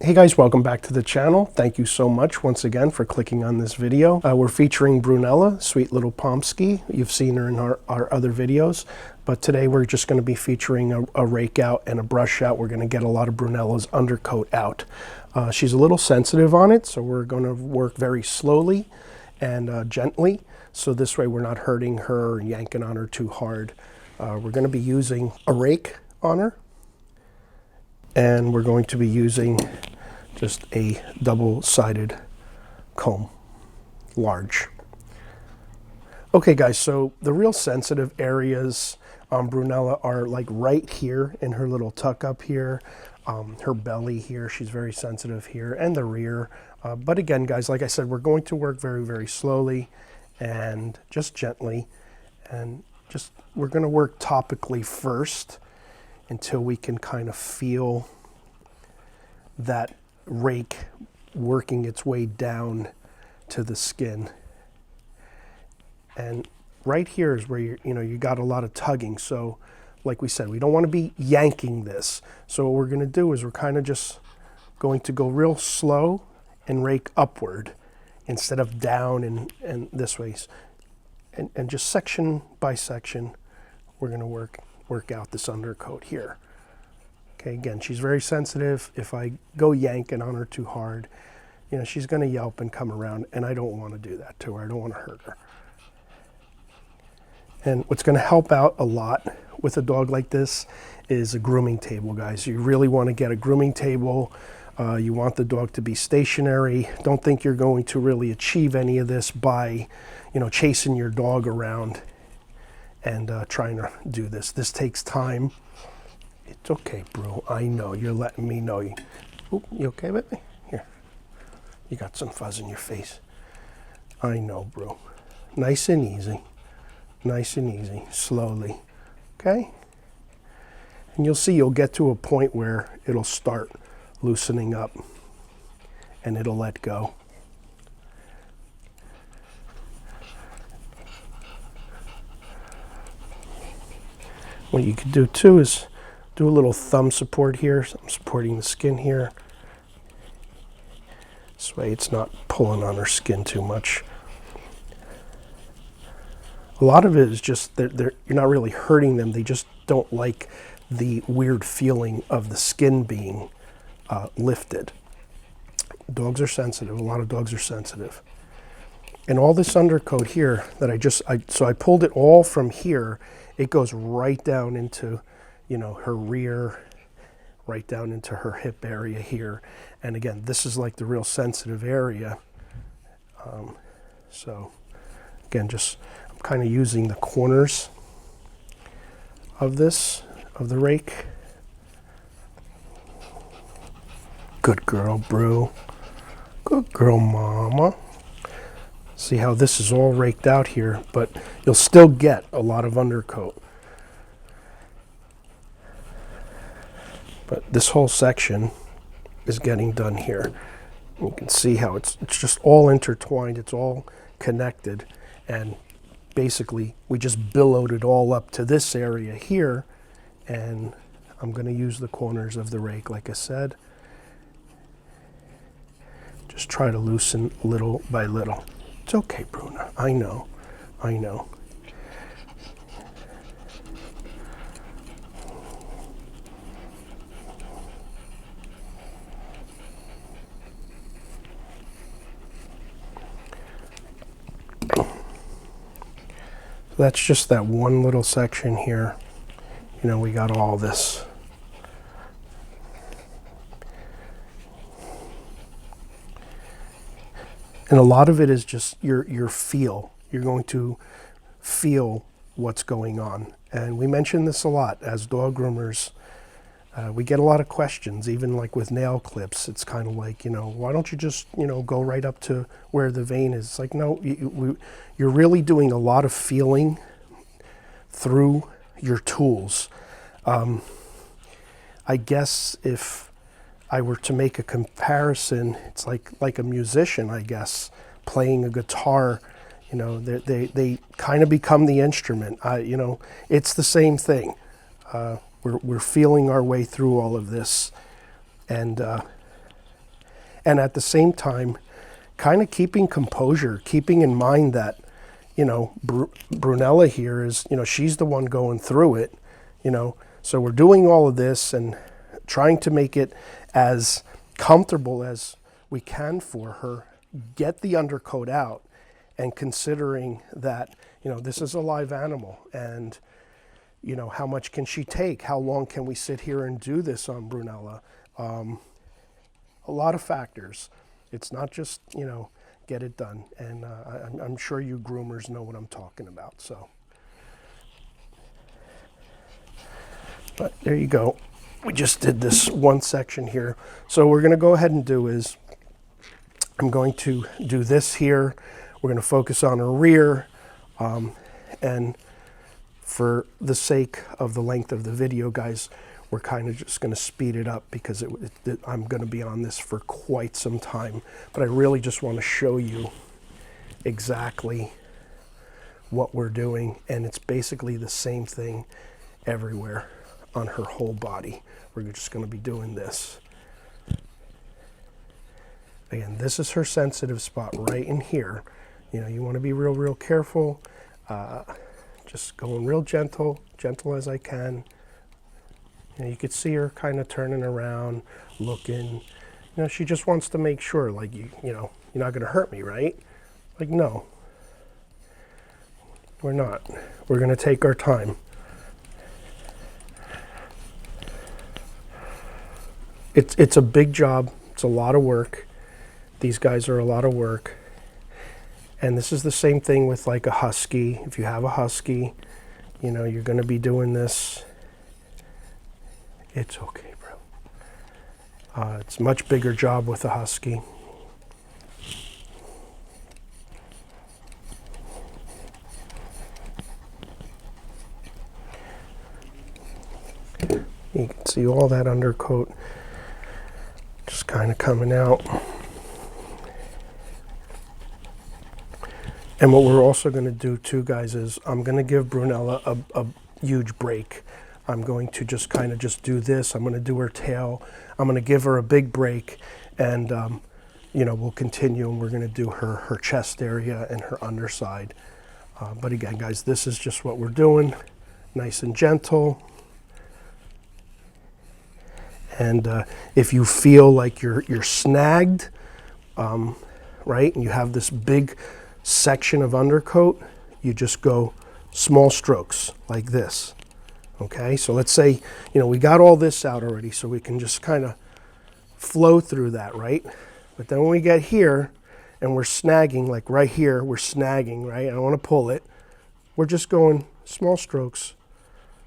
Hey guys, welcome back to the channel. Thank you so much once again for clicking on this video. We're featuring Brunella, sweet little Pomsky. You've seen her in our other videos, but today we're just going to be featuring a rake out and a brush out. We're going to get a lot of Brunella's undercoat out. She's a little sensitive on it, so we're going to work very slowly and gently, so this way we're not hurting her and yanking on her too hard. We're going to be using a rake on her, and we're going to be using just a double-sided comb, large. Okay guys, so the real sensitive areas on Brunella are like right here in her little tuck up here, her belly here, she's very sensitive here, and the rear. But again guys, like I said, we're going to work very, very slowly and just gently, and just we're going to work topically first until we can kind of feel that rake working its way down to the skin. And right here is where you got a lot of tugging, so like we said, we don't want to be yanking this. So what we're going to do is we're kind of just going to go real slow and rake upward instead of down and this way, and just section by section we're going to work out this undercoat here. Okay, again, she's very sensitive. If I go yanking on her too hard, she's going to yelp and come around, and I don't want to do that to her. I don't want to hurt her. And what's going to help out a lot with a dog like this is a grooming table, guys. You really want to get a grooming table. You want the dog to be stationary. Don't think you're going to really achieve any of this by, chasing your dog around and trying to do this. This takes time. It's okay, Bru. I know. You're letting me know. You okay with me? Here. You got some fuzz in your face. I know, Bru. Nice and easy. Nice and easy. Slowly. Okay? And you'll see you'll get to a point where it'll start loosening up and it'll let go. What you could do too is do a little thumb support here. So I'm supporting the skin here. This way it's not pulling on her skin too much. A lot of it is just you're not really hurting them. They just don't like the weird feeling of the skin being lifted. Dogs are sensitive. A lot of dogs are sensitive. And all this undercoat here that so I pulled it all from here. It goes right down into her rear, right down into her hip area here. And again, this is like the real sensitive area. So again, I'm kind of using the corners of the rake. Good girl, Bru. Good girl, Mama. See how this is all raked out here, but you'll still get a lot of undercoat. But this whole section is getting done here. You can see how it's just all intertwined, it's all connected, and basically we just billowed it all up to this area here, and I'm going to use the corners of the rake like I said. Just try to loosen little by little. It's okay, Bruna. I know. I know. That's just that one little section here. We got all this. And a lot of it is just your feel. You're going to feel what's going on. And we mention this a lot as dog groomers. We get a lot of questions, even like with nail clips. It's kind of like, why don't you just, go right up to where the vein is? It's like, no, you're really doing a lot of feeling through your tools. I guess if I were to make a comparison, it's like a musician, I guess, playing a guitar. They kind of become the instrument. It's the same thing. We're feeling our way through all of this, and and at the same time, kind of keeping composure, keeping in mind that, you know, Brunella here is, you know, she's the one going through it, you know. So we're doing all of this and trying to make it as comfortable as we can for her, get the undercoat out, and considering that, you know, this is a live animal, and, you know, how much can she take? How long can we sit here and do this on Brunella? A lot of factors. It's not just, you know, get it done. And I'm sure you groomers know what I'm talking about. So, but there you go. We just did this one section here. So what we're going to go ahead and do is, I'm going to do this here. We're going to focus on her rear. And for the sake of the length of the video, guys, we're kind of just going to speed it up because I'm going to be on this for quite some time. But I really just want to show you exactly what we're doing. And it's basically the same thing everywhere on her whole body. We're just going to be doing this. Again, this is her sensitive spot right in here. You know, you want to be real, real careful. Just going real gentle as I can. You know, you could see her kind of turning around, looking. You know, she just wants to make sure, like, you know, you're not going to hurt me, right? Like, no, we're not. We're going to take our time. It's a big job. It's a lot of work. These guys are a lot of work. And this is the same thing with like a husky. If you have a husky, you know, you're going to be doing this. It's okay, bro. It's a much bigger job with a husky. You can see all that undercoat just kind of coming out. And what we're also going to do too, guys, is I'm going to give Brunella a huge break. I'm going to just kind of just do this. I'm going to do her tail. I'm going to give her a big break, and you know, we'll continue, and we're going to do her chest area and her underside. But again, guys, this is just what we're doing, nice and gentle. And if you feel like you're snagged, right, and you have this big section of undercoat, you just go small strokes like this. Okay, so let's say, you know, we got all this out already, so we can just kind of flow through that, right? But then when we get here and we're snagging, like right here, we're snagging, right? I don't want to pull it. We're just going small strokes,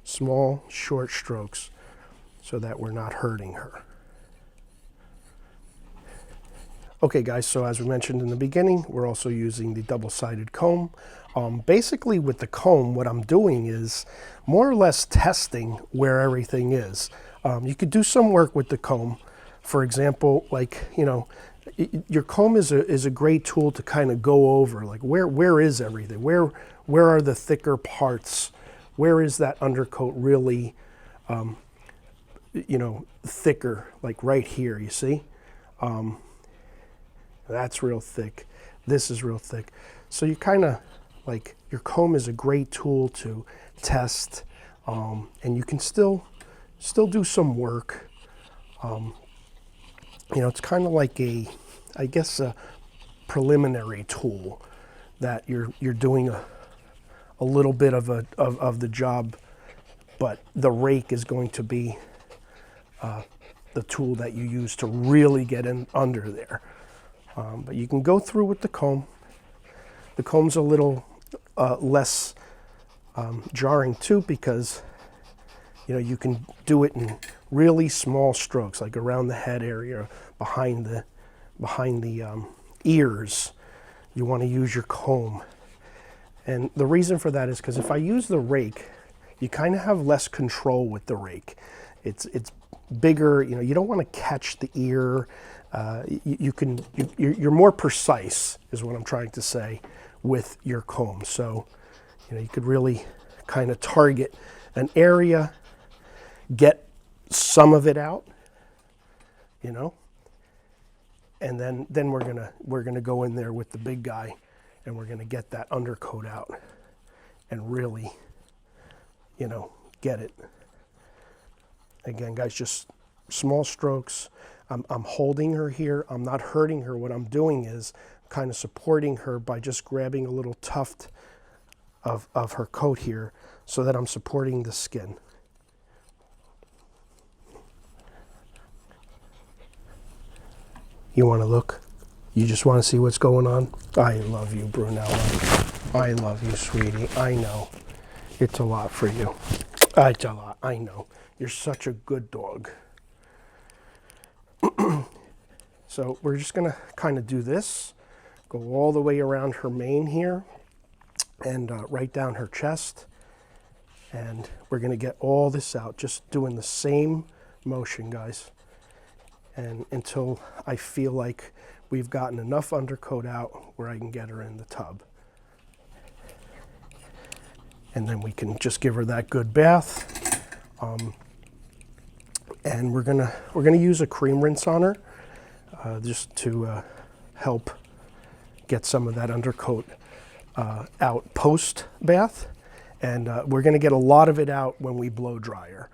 small, short strokes, so that we're not hurting her. Okay, guys, so as we mentioned in the beginning, we're also using the double-sided comb. Basically, with the comb, what I'm doing is more or less testing where everything is. You could do some work with the comb. For example, like, you know, your comb is a great tool to kind of go over, like where is everything? Where are the thicker parts? Where is that undercoat really, you know, thicker? Like right here, you see? That's real thick. This is real thick. So you kind of, like, your comb is a great tool to test, and you can still do some work. You know, it's kind of like I guess a preliminary tool that you're doing a little bit of the job, but the rake is going to be the tool that you use to really get in under there. But you can go through with the comb. The comb's a little less jarring too, because, you know, you can do it in really small strokes, like around the head area, behind the ears. You want to use your comb. And the reason for that is because if I use the rake, you kind of have less control with the rake. It's bigger, you know, you don't want to catch the ear. You're more precise, is what I'm trying to say, with your comb. So, you know, you could really kind of target an area, get some of it out, you know, And then we're gonna go in there with the big guy, and we're gonna get that undercoat out and really, you know, get it. Again, guys, just small strokes. I'm holding her here. I'm not hurting her. What I'm doing is kind of supporting her by just grabbing a little tuft of her coat here so that I'm supporting the skin. You want to look? You just want to see what's going on? I love you, Brunella. I love you, sweetie. I know. It's a lot for you. It's a lot. I know. You're such a good dog. So we're just going to kind of do this. Go all the way around her mane here and right down her chest. And we're going to get all this out, just doing the same motion, guys. And until I feel like we've gotten enough undercoat out where I can get her in the tub. And then we can just give her that good bath. And we're gonna use a cream rinse on her just to help get some of that undercoat out post bath. And we're gonna get a lot of it out when we blow dry her.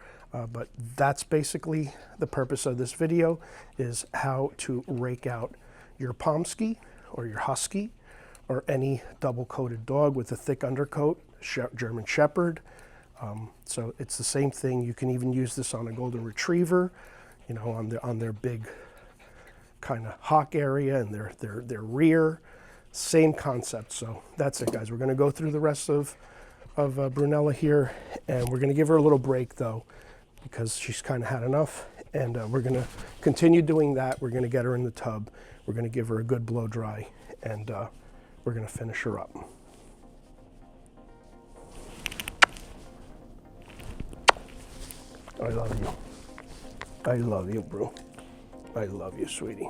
But that's basically the purpose of this video, is how to rake out your Pomsky or your Husky or any double-coated dog with a thick undercoat, German Shepherd. So it's the same thing. You can even use this on a Golden Retriever, you know, on their big kind of hock area and their rear. Same concept. So that's it, guys. We're going to go through the rest of Brunella here, and we're going to give her a little break, though, because she's kind of had enough. And we're going to continue doing that. We're going to get her in the tub. We're going to give her a good blow dry, and we're going to finish her up. I love you. I love you, Bru. I love you, sweetie.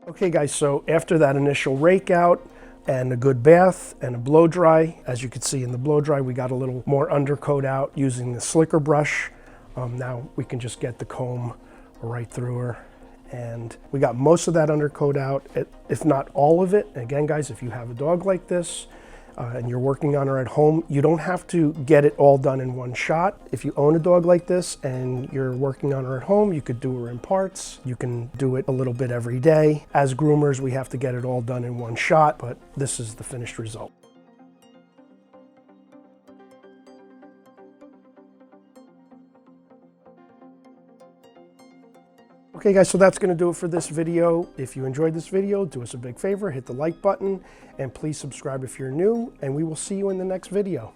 Okay, guys, so after that initial rake out and a good bath and a blow dry, as you can see in the blow dry, we got a little more undercoat out using the slicker brush. Now we can just get the comb right through her. And we got most of that undercoat out, if not all of it. Again, guys, if you have a dog like this, and you're working on her at home, you don't have to get it all done in one shot. If you own a dog like this and you're working on her at home, you could do her in parts. You can do it a little bit every day. As groomers, we have to get it all done in one shot, but this is the finished result. Okay, guys, so that's going to do it for this video. If you enjoyed this video, do us a big favor, hit the like button, and please subscribe if you're new, and we will see you in the next video.